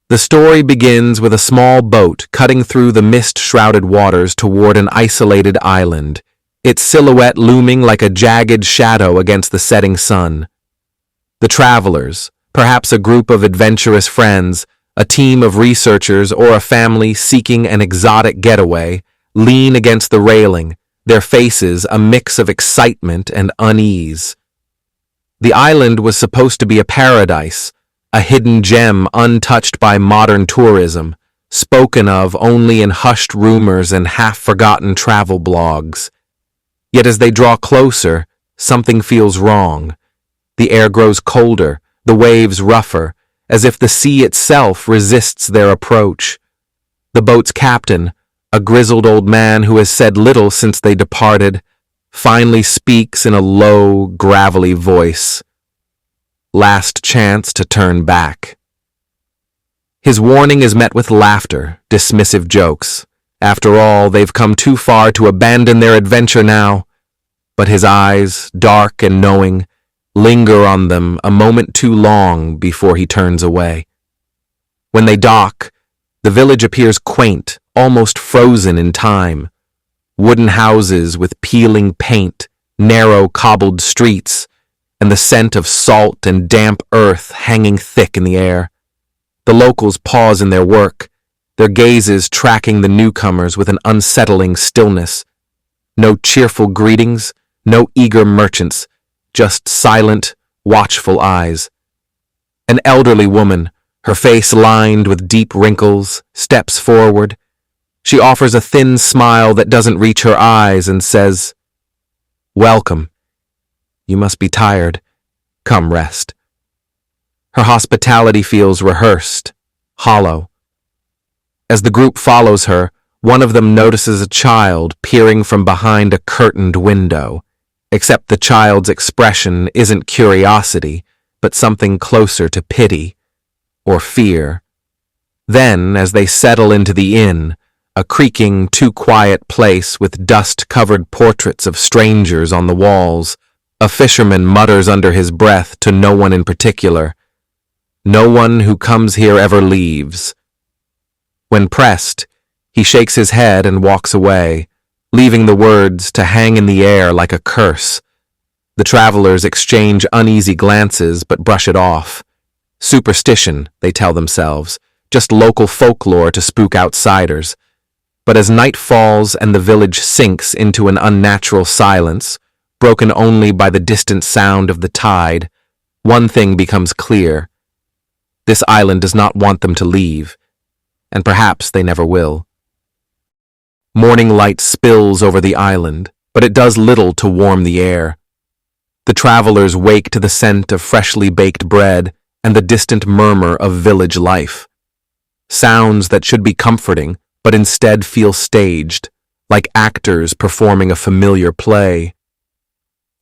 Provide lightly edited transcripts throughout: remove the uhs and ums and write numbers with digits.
The story begins with a small boat cutting through the mist-shrouded waters toward an isolated island, its silhouette looming like a jagged shadow against the setting sun. The travelers, perhaps a group of adventurous friends, a team of researchers, or a family seeking an exotic getaway, lean against the railing, their faces a mix of excitement and unease. The island was supposed to be a paradise, a hidden gem untouched by modern tourism, spoken of only in hushed rumors and half-forgotten travel blogs. Yet as they draw closer, something feels wrong. The air grows colder, the waves rougher, as if the sea itself resists their approach. The boat's captain, a grizzled old man who has said little since they departed, finally speaks in a low, gravelly voice. Last chance to turn back. His warning is met with laughter, dismissive jokes. After all, they've come too far to abandon their adventure now. But his eyes, dark and knowing, linger on them a moment too long before he turns away. When they dock, the village appears quaint, almost frozen in time. Wooden houses with peeling paint, narrow cobbled streets, and the scent of salt and damp earth hanging thick in the air. The locals pause in their work, their gazes tracking the newcomers with an unsettling stillness. No cheerful greetings, no eager merchants, just silent, watchful eyes. An elderly woman, her face lined with deep wrinkles, steps forward. She offers a thin smile that doesn't reach her eyes and says, "Welcome. You must be tired. Come rest." Her hospitality feels rehearsed, hollow. As the group follows her, one of them notices a child peering from behind a curtained window, except the child's expression isn't curiosity, but something closer to pity or fear. Then, as they settle into the inn, a creaking, too-quiet place with dust-covered portraits of strangers on the walls, a fisherman mutters under his breath to no one in particular, "No one who comes here ever leaves." When pressed, he shakes his head and walks away, leaving the words to hang in the air like a curse. The travelers exchange uneasy glances but brush it off. Superstition, they tell themselves, just local folklore to spook outsiders. But as night falls and the village sinks into an unnatural silence, broken only by the distant sound of the tide, one thing becomes clear. This island does not want them to leave, and perhaps they never will. Morning light spills over the island, but it does little to warm the air. The travelers wake to the scent of freshly baked bread and the distant murmur of village life. Sounds that should be comforting, but instead feel staged, like actors performing a familiar play.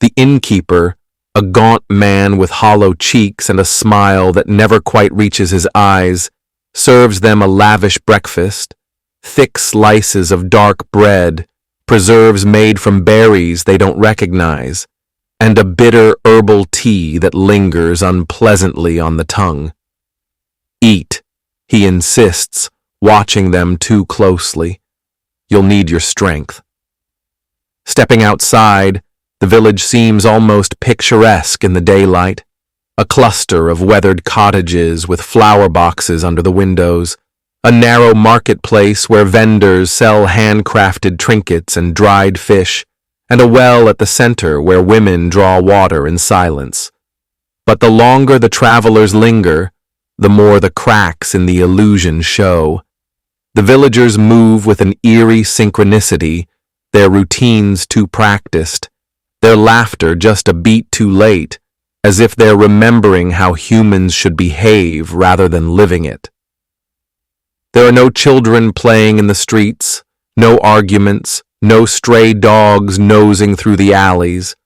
The innkeeper, a gaunt man with hollow cheeks and a smile that never quite reaches his eyes, serves them a lavish breakfast, thick slices of dark bread, preserves made from berries they don't recognize, and a bitter herbal tea that lingers unpleasantly on the tongue. "Eat," he insists, watching them too closely. "You'll need your strength." Stepping outside, the village seems almost picturesque in the daylight. A cluster of weathered cottages with flower boxes under the windows, a narrow marketplace where vendors sell handcrafted trinkets and dried fish, and a well at the center where women draw water in silence. But the longer the travelers linger, the more the cracks in the illusion show. The villagers move with an eerie synchronicity, their routines too practiced, their laughter just a beat too late, as if they're remembering how humans should behave rather than living it. There are no children playing in the streets, no arguments, no stray dogs nosing through the alleys,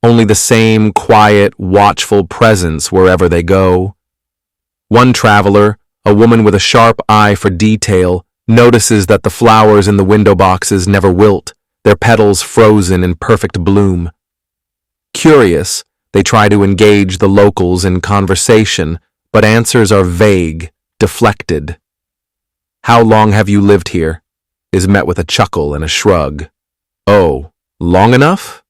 only the same quiet, watchful presence wherever they go. One traveler, a woman with a sharp eye for detail, notices that the flowers in the window boxes never wilt, their petals frozen in perfect bloom. Curious, they try to engage the locals in conversation, but answers are vague, deflected. "How long have you lived here?" is met with a chuckle and a shrug. "Oh, long enough?"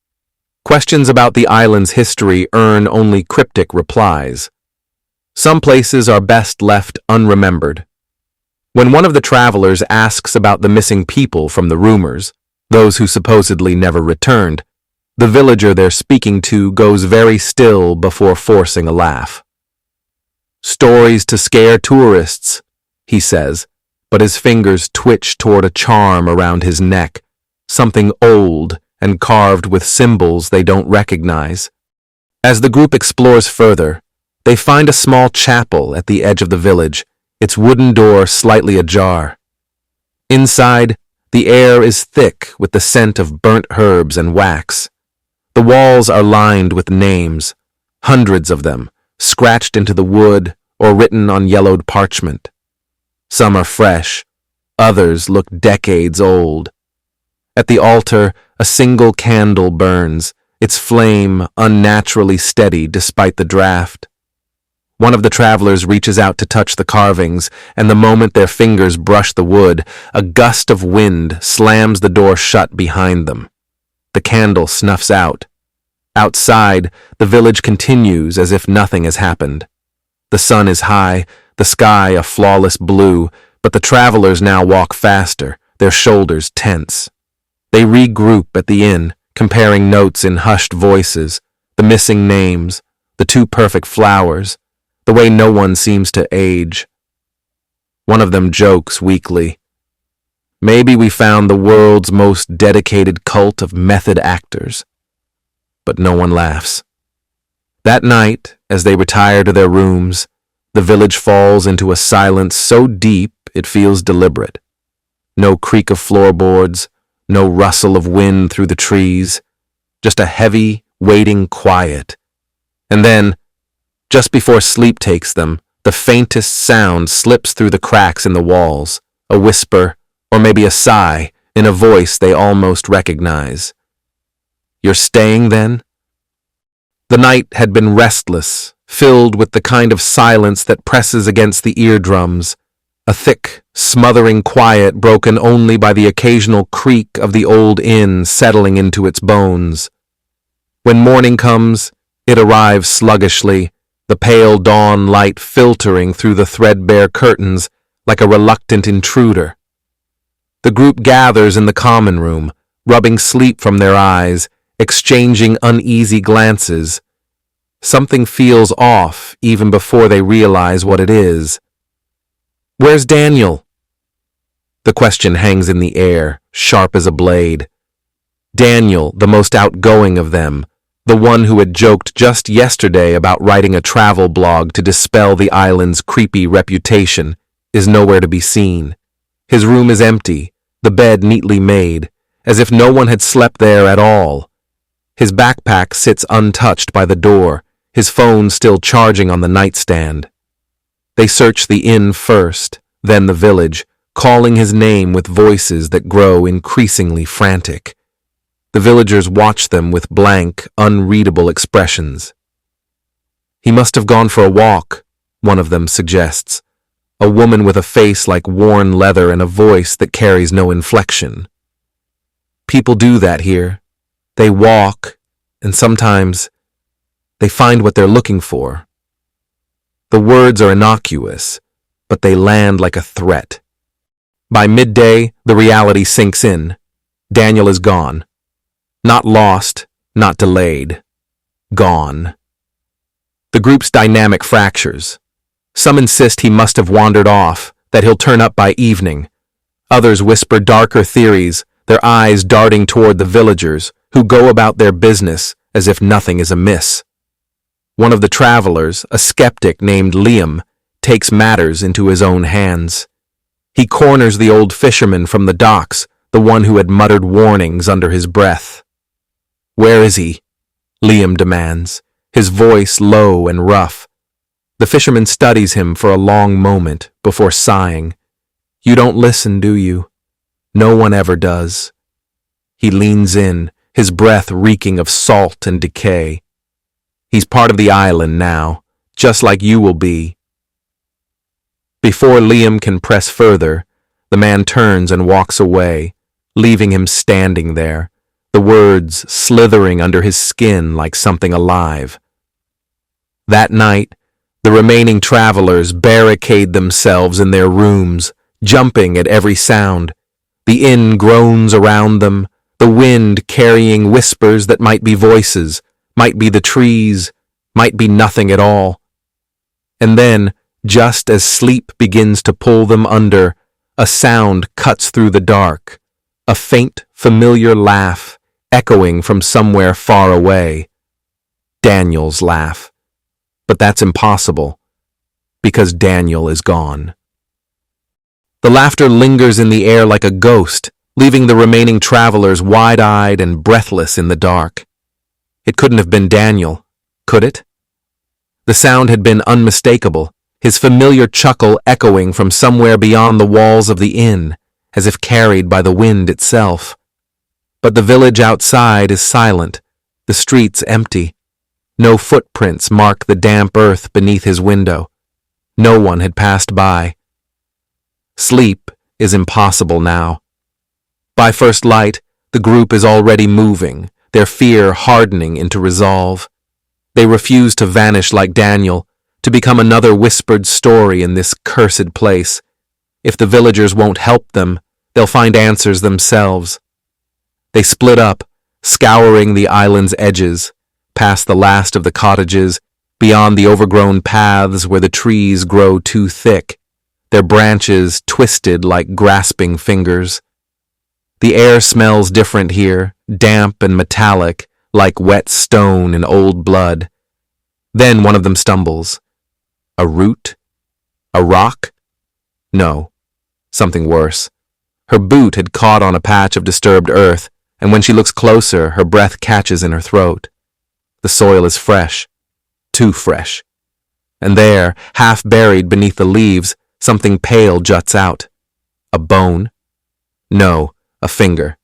Questions about the island's history earn only cryptic replies. Some places are best left unremembered. When one of the travelers asks about the missing people from the rumors, those who supposedly never returned, the villager they're speaking to goes very still before forcing a laugh. "Stories to scare tourists," he says, but his fingers twitch toward a charm around his neck, something old and carved with symbols they don't recognize. As the group explores further, they find a small chapel at the edge of the village, its wooden door slightly ajar. Inside, the air is thick with the scent of burnt herbs and wax. The walls are lined with names, hundreds of them, scratched into the wood or written on yellowed parchment. Some are fresh, others look decades old. At the altar, a single candle burns, its flame unnaturally steady despite the draft. One of the travelers reaches out to touch the carvings, and the moment their fingers brush the wood, a gust of wind slams the door shut behind them. The candle snuffs out. Outside, the village continues as if nothing has happened. The sun is high, the sky a flawless blue, but the travelers now walk faster, their shoulders tense. They regroup at the inn, comparing notes in hushed voices, the missing names, the too perfect flowers, the way no one seems to age. One of them jokes weakly, "Maybe we found the world's most dedicated cult of method actors." But no one laughs. That night, as they retire to their rooms, the village falls into a silence so deep it feels deliberate. No creak of floorboards, no rustle of wind through the trees, just a heavy, waiting quiet. And then, just before sleep takes them, the faintest sound slips through the cracks in the walls, a whisper, or maybe a sigh, in a voice they almost recognize. "You're staying, then?" The night had been restless, filled with the kind of silence that presses against the eardrums, a thick, smothering quiet broken only by the occasional creak of the old inn settling into its bones. When morning comes, it arrives sluggishly, the pale dawn light filtering through the threadbare curtains like a reluctant intruder. The group gathers in the common room, rubbing sleep from their eyes, exchanging uneasy glances. Something feels off even before they realize what it is. "Where's Daniel?" The question hangs in the air, sharp as a blade. Daniel, the most outgoing of them, the one who had joked just yesterday about writing a travel blog to dispel the island's creepy reputation, is nowhere to be seen. His room is empty, the bed neatly made, as if no one had slept there at all. His backpack sits untouched by the door, his phone still charging on the nightstand. They search the inn first, then the village, calling his name with voices that grow increasingly frantic. The villagers watch them with blank, unreadable expressions. "He must have gone for a walk," one of them suggests, a woman with a face like worn leather and a voice that carries no inflection. "People do that here. They walk, and sometimes they find what they're looking for." The words are innocuous, but they land like a threat. By midday, the reality sinks in. Daniel is gone. Not lost, not delayed. Gone. The group's dynamic fractures. Some insist he must have wandered off, that he'll turn up by evening. Others whisper darker theories, their eyes darting toward the villagers, who go about their business as if nothing is amiss. One of the travelers, a skeptic named Liam, takes matters into his own hands. He corners the old fisherman from the docks, the one who had muttered warnings under his breath. "Where is he?" Liam demands, his voice low and rough. The fisherman studies him for a long moment before sighing. "You don't listen, do you? No one ever does." He leans in, his breath reeking of salt and decay. "He's part of the island now, just like you will be." Before Liam can press further, the man turns and walks away, leaving him standing there, the words slithering under his skin like something alive. That night, the remaining travelers barricade themselves in their rooms, jumping at every sound. The inn groans around them, the wind carrying whispers that might be voices, might be the trees, might be nothing at all. And then, just as sleep begins to pull them under, a sound cuts through the dark, a faint, familiar laugh echoing from somewhere far away. Daniel's laugh. But that's impossible, because Daniel is gone. The laughter lingers in the air like a ghost, leaving the remaining travelers wide-eyed and breathless in the dark. It couldn't have been Daniel, could it? The sound had been unmistakable, his familiar chuckle echoing from somewhere beyond the walls of the inn, as if carried by the wind itself. But the village outside is silent, the streets empty. No footprints mark the damp earth beneath his window. No one had passed by. Sleep is impossible now. By first light, the group is already moving, their fear hardening into resolve. They refuse to vanish like Daniel, to become another whispered story in this cursed place. If the villagers won't help them, they'll find answers themselves. They split up, scouring the island's edges, past the last of the cottages, beyond the overgrown paths where the trees grow too thick, their branches twisted like grasping fingers. The air smells different here, damp and metallic, like wet stone and old blood. Then one of them stumbles. A root? A rock? No, something worse. Her boot had caught on a patch of disturbed earth, and when she looks closer, her breath catches in her throat. The soil is fresh, too fresh. And there, half buried beneath the leaves, something pale juts out. A bone? No, a finger.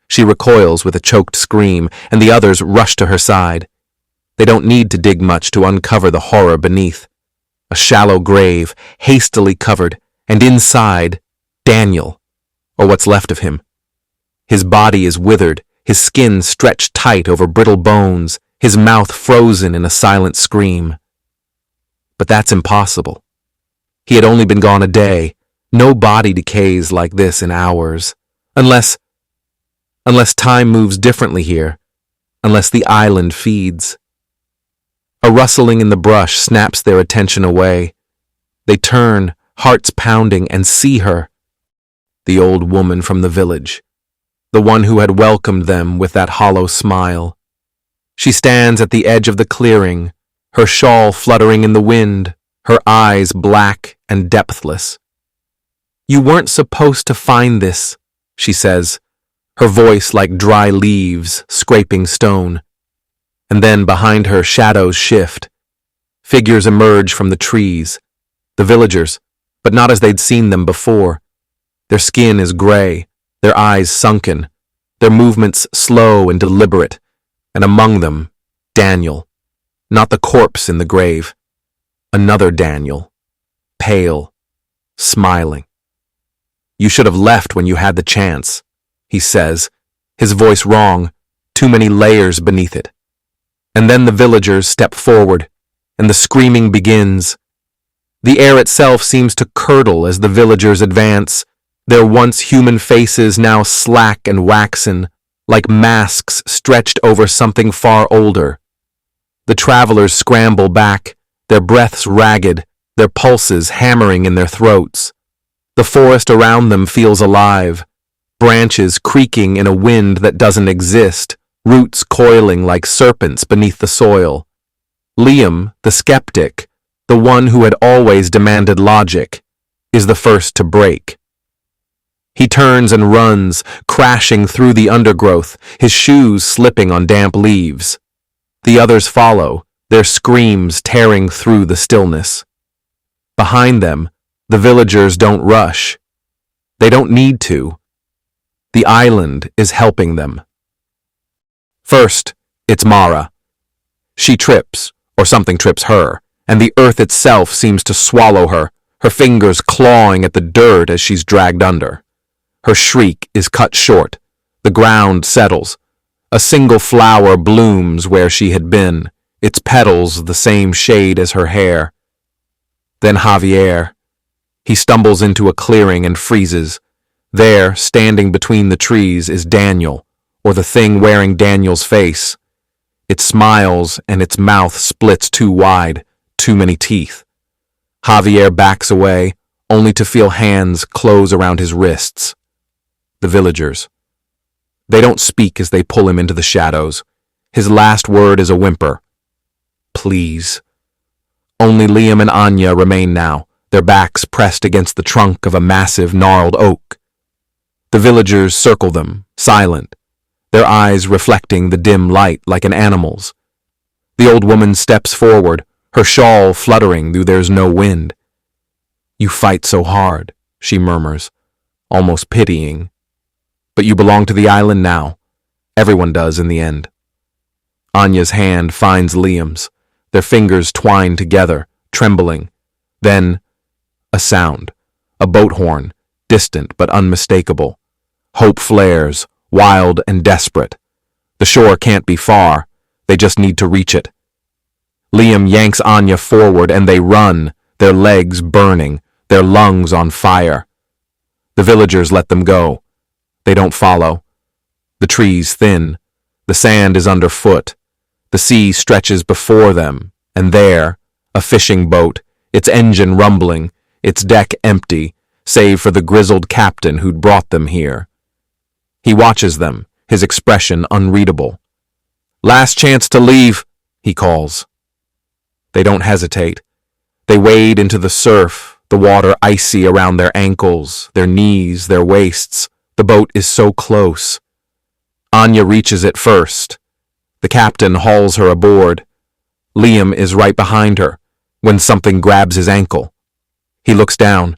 She recoils with a choked scream, and the others rush to her side. They don't need to dig much to uncover the horror beneath. A shallow grave, hastily covered, and inside, Daniel, or what's left of him. His body is withered, his skin stretched tight over brittle bones, his mouth frozen in a silent scream. But that's impossible. He had only been gone a day. No body decays like this in hours. Unless time moves differently here. Unless the island feeds. A rustling in the brush snaps their attention away. They turn, hearts pounding, and see her. The old woman from the village. The one who had welcomed them with that hollow smile. She stands at the edge of the clearing, her shawl fluttering in the wind, her eyes black and depthless. "You weren't supposed to find this," she says, her voice like dry leaves scraping stone. And then behind her shadows shift. Figures emerge from the trees. The villagers, but not as they'd seen them before. Their skin is gray, their eyes sunken, their movements slow and deliberate, and among them, Daniel. Not the corpse in the grave. Another Daniel. Pale. Smiling. "You should have left when you had the chance," he says, his voice wrong, too many layers beneath it. And then the villagers step forward, and the screaming begins. The air itself seems to curdle as the villagers advance, their once human faces now slack and waxen, like masks stretched over something far older. The travelers scramble back, their breaths ragged, their pulses hammering in their throats. The forest around them feels alive, branches creaking in a wind that doesn't exist, roots coiling like serpents beneath the soil. Liam, the skeptic, the one who had always demanded logic, is the first to break. He turns and runs, crashing through the undergrowth, his shoes slipping on damp leaves. The others follow, their screams tearing through the stillness. Behind them, the villagers don't rush. They don't need to. The island is helping them. First, it's Mara. She trips, or something trips her, and the earth itself seems to swallow her, her fingers clawing at the dirt as she's dragged under. Her shriek is cut short. The ground settles. A single flower blooms where she had been, its petals the same shade as her hair. Then Javier. He stumbles into a clearing and freezes. There, standing between the trees, is Daniel, or the thing wearing Daniel's face. It smiles and its mouth splits too wide, too many teeth. Javier backs away, only to feel hands close around his wrists. The villagers. They don't speak as they pull him into the shadows. His last word is a whimper. Please. Only Liam and Anya remain now, their backs pressed against the trunk of a massive gnarled oak. The villagers circle them, silent, their eyes reflecting the dim light like an animal's. The old woman steps forward, her shawl fluttering though there's no wind. You fight so hard, she murmurs, almost pitying. But you belong to the island now. Everyone does in the end. Anya's hand finds Liam's, their fingers twined together, trembling. Then, a sound, a boat horn, distant but unmistakable. Hope flares, wild and desperate. The shore can't be far, they just need to reach it. Liam yanks Anya forward and they run, their legs burning, their lungs on fire. The villagers let them go. They don't follow. The trees thin. The sand is underfoot. The sea stretches before them, and there, a fishing boat, its engine rumbling, its deck empty, save for the grizzled captain who'd brought them here. He watches them, his expression unreadable. Last chance to leave, he calls. They don't hesitate. They wade into the surf, the water icy around their ankles, their knees, their waists. The boat is so close. Anya reaches it first. The captain hauls her aboard. Liam is right behind her when something grabs his ankle. He looks down.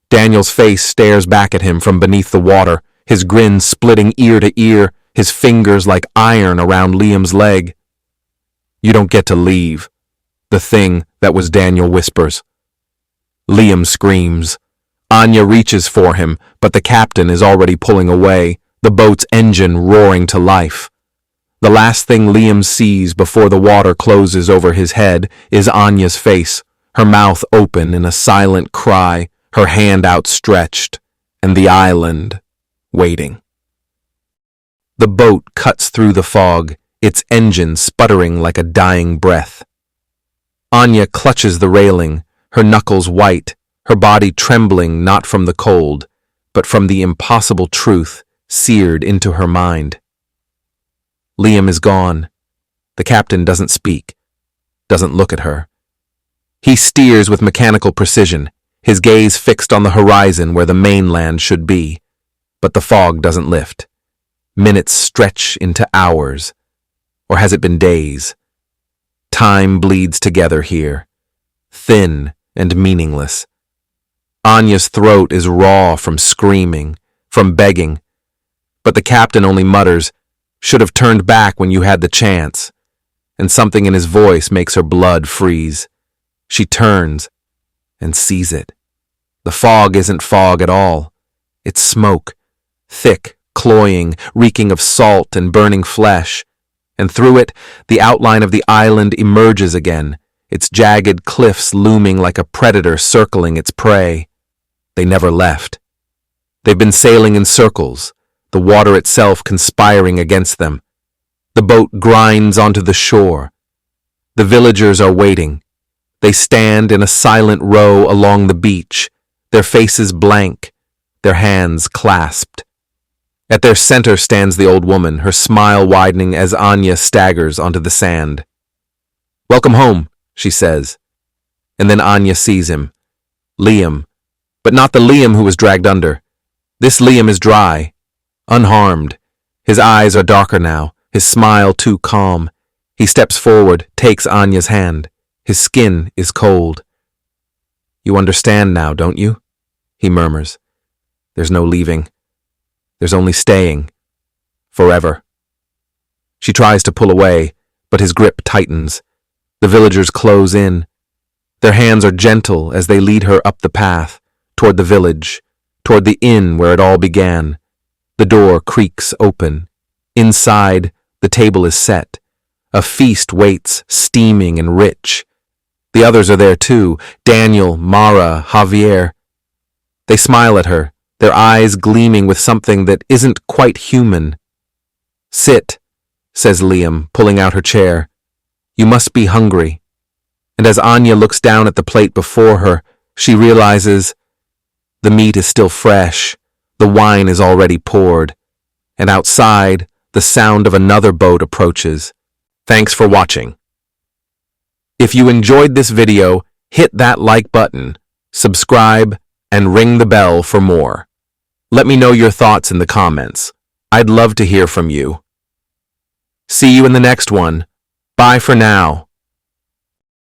Daniel's face stares back at him from beneath the water, his grin splitting ear to ear, his fingers like iron around Liam's leg. You don't get to leave, the thing that was Daniel whispers. Liam screams. Anya reaches for him, but the captain is already pulling away, the boat's engine roaring to life. The last thing Liam sees before the water closes over his head is Anya's face, her mouth open in a silent cry, her hand outstretched, and the island waiting. The boat cuts through the fog, its engine sputtering like a dying breath. Anya clutches the railing, her knuckles white, her body trembling not from the cold, but from the impossible truth seared into her mind. Liam is gone. The captain doesn't speak, doesn't look at her. He steers with mechanical precision, his gaze fixed on the horizon where the mainland should be, but the fog doesn't lift. Minutes stretch into hours, or has it been days? Time bleeds together here, thin and meaningless. Anya's throat is raw from screaming, from begging, but the captain only mutters, "Should have turned back when you had the chance," and something in his voice makes her blood freeze. She turns and sees it. The fog isn't fog at all. It's smoke, thick, cloying, reeking of salt and burning flesh, and through it, the outline of the island emerges again, its jagged cliffs looming like a predator circling its prey. They never left. They've been sailing in circles, the water itself conspiring against them. The boat grinds onto the shore. The villagers are waiting. They stand in a silent row along the beach, their faces blank, their hands clasped. At their center stands the old woman, her smile widening as Anya staggers onto the sand. "Welcome home," she says. And then Anya sees him. Liam. But not the Liam who was dragged under. This Liam is dry, unharmed. His eyes are darker now, his smile too calm. He steps forward, takes Anya's hand. His skin is cold. "You understand now, don't you?" he murmurs. "There's no leaving. There's only staying. Forever." She tries to pull away, but his grip tightens. The villagers close in. Their hands are gentle as they lead her up the path, toward the village, toward the inn where it all began. The door creaks open. Inside, the table is set. A feast waits, steaming and rich. The others are there too, Daniel, Mara, Javier. They smile at her, their eyes gleaming with something that isn't quite human. "Sit," says Liam, pulling out her chair. "You must be hungry." And as Anya looks down at the plate before her, she realizes the meat is still fresh, the wine is already poured, and outside, the sound of another boat approaches. Thanks for watching. If you enjoyed this video, hit that like button, subscribe, and ring the bell for more. Let me know your thoughts in the comments. I'd love to hear from you. See you in the next one. Bye for now.